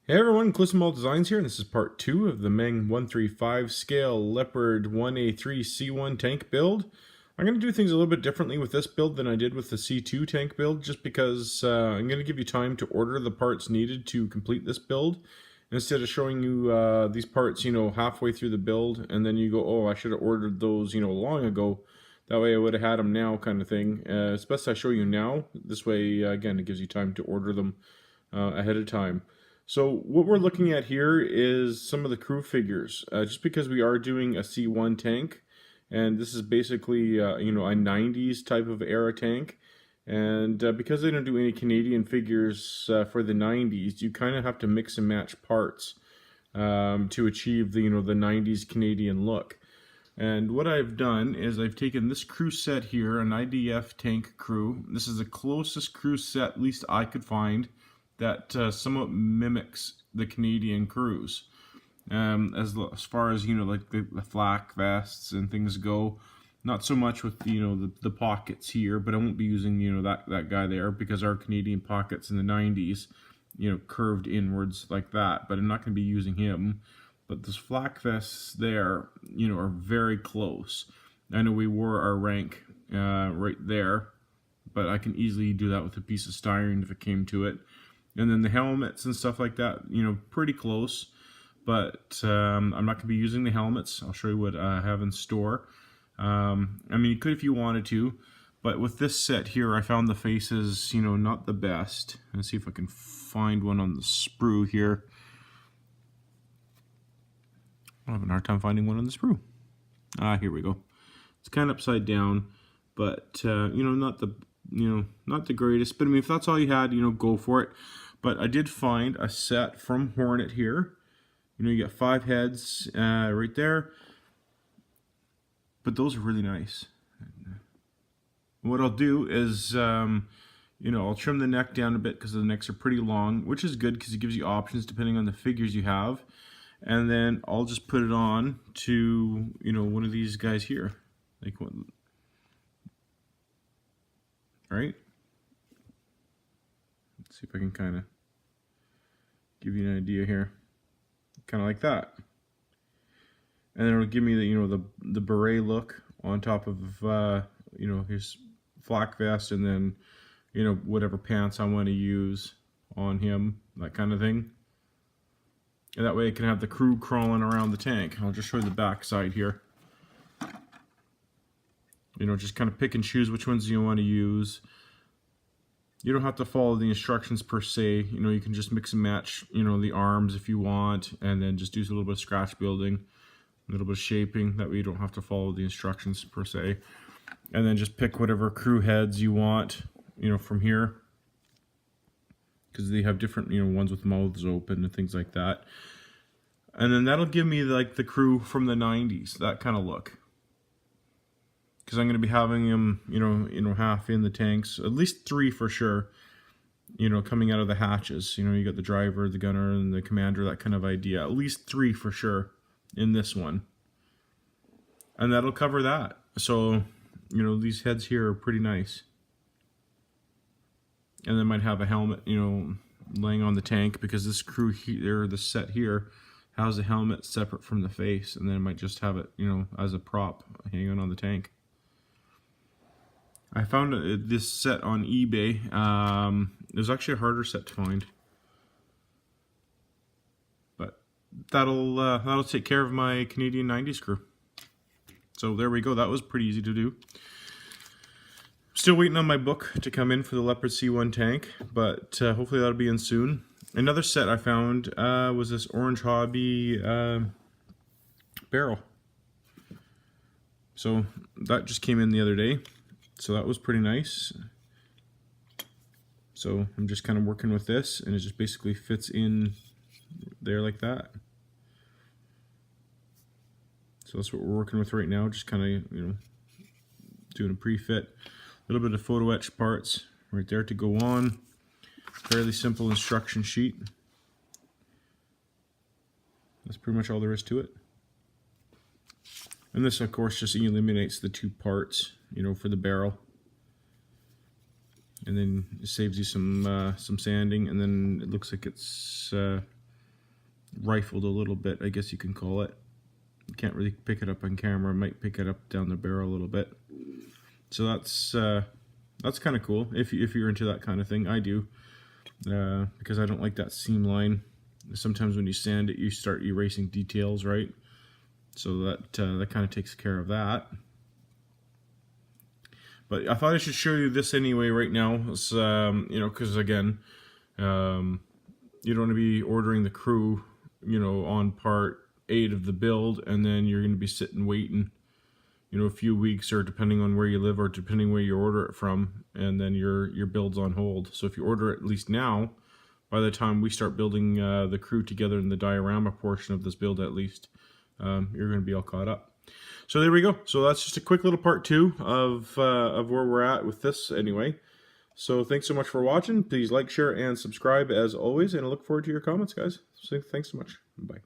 Hey everyone, Clismall Designs here, and this is part 2 of the Meng 135 scale Leopard 1A3 C1 tank build. I'm going to do things a little bit differently with this build than I did with the C2 tank build, just because I'm going to give you time to order the parts needed to complete this build. Instead of showing you these parts, halfway through the build, and then you go, oh, I should have ordered those, long ago. That way I would have had them now, kind of thing. It's best I show you now. This way, again, it gives you time to order them ahead of time. So what we're looking at here is some of the crew figures, just because we are doing a C1 tank, and this is basically a 90s type of era tank, and because they don't do any Canadian figures for the 90s, you kind of have to mix and match parts to achieve the the 90s Canadian look. And what I've done is I've taken this crew set here, an IDF tank crew. This is the closest crew set, at least I could find, that somewhat mimics the Canadian crews. As far as like the flak vests and things go, not so much with the pockets here, but I won't be using that guy there, because our Canadian pockets in the 90s curved inwards like that, but I'm not going to be using him. But those flak vests there are very close. I know we wore our rank right there, but I can easily do that with a piece of styrene if it came to it. And then the helmets and stuff like that, pretty close. But I'm not going to be using the helmets. I'll show you what I have in store. I mean, you could if you wanted to. But with this set here, I found the faces, not the best. Let's see if I can find one on the sprue here. I'm having a hard time finding one on the sprue. Here we go. It's kind of upside down, but not the greatest. But I mean, if that's all you had, go for it. But I did find a set from Hornet here. You get 5 heads right there. But those are really nice. What I'll do is, I'll trim the neck down a bit because the necks are pretty long, which is good because it gives you options depending on the figures you have. And then I'll just put it on to, one of these guys here. Like what? Right? Let's see if I can kind of give you an idea here. Kind of like that. And then it'll give me the the beret look on top of his flak vest, and then whatever pants I want to use on him, that kind of thing. And that way I can have the crew crawling around the tank. I'll just show you the back side here. Just kind of pick and choose which ones you want to use. You don't have to follow the instructions per se. You can just mix and match, the arms if you want, and then just do a little bit of scratch building, a little bit of shaping. That way you don't have to follow the instructions per se. And then just pick whatever crew heads you want, from here. Because they have different, ones with mouths open and things like that. And then that'll give me like the crew from the 90s, that kind of look. Because I'm going to be having them, half in the tanks, at least 3 for sure, coming out of the hatches. You got the driver, the gunner, and the commander, that kind of idea. At least 3 for sure in this one. And that'll cover that. So, these heads here are pretty nice. And then might have a helmet, laying on the tank, because this crew here, the set here, has a helmet separate from the face, and then I might just have it, as a prop hanging on the tank. I found this set on eBay. It was actually a harder set to find, but that'll take care of my Canadian 90s crew. So there we go. That was pretty easy to do. Still waiting on my book to come in for the Leopard C1 tank, but hopefully that'll be in soon. Another set I found was this Orange Hobby barrel. So that just came in the other day. So that was pretty nice. So I'm just kind of working with this, and it just basically fits in there like that. So that's what we're working with right now, just kind of, doing a pre-fit. A little bit of photo etch parts right there to go on. Fairly simple instruction sheet. That's pretty much all there is to it. And this, of course, just eliminates the 2 parts, for the barrel. And then it saves you some sanding, and then it looks like it's rifled a little bit, I guess you can call it. You can't really pick it up on camera. Might pick it up down the barrel a little bit. So that's kind of cool if you're into that kind of thing. I do, because I don't like that seam line. Sometimes when you sand it, you start erasing details, right? So that kind of takes care of that. But I thought I should show you this anyway right now. It's, you know, because again, you don't want to be ordering the crew, you know, on part 8 of the build, and then you're going to be sitting waiting, you know, a few weeks, or depending on where you live, or depending where you order it from, and then your build's on hold. So if you order it at least now, by the time we start building the crew together in the diorama portion of this build, at least, you're going to be all caught up. So there we go. So that's just a quick little part 2 of where we're at with this anyway. So thanks so much for watching. Please like, share, and subscribe as always, and I look forward to your comments, guys. So thanks so much. Bye.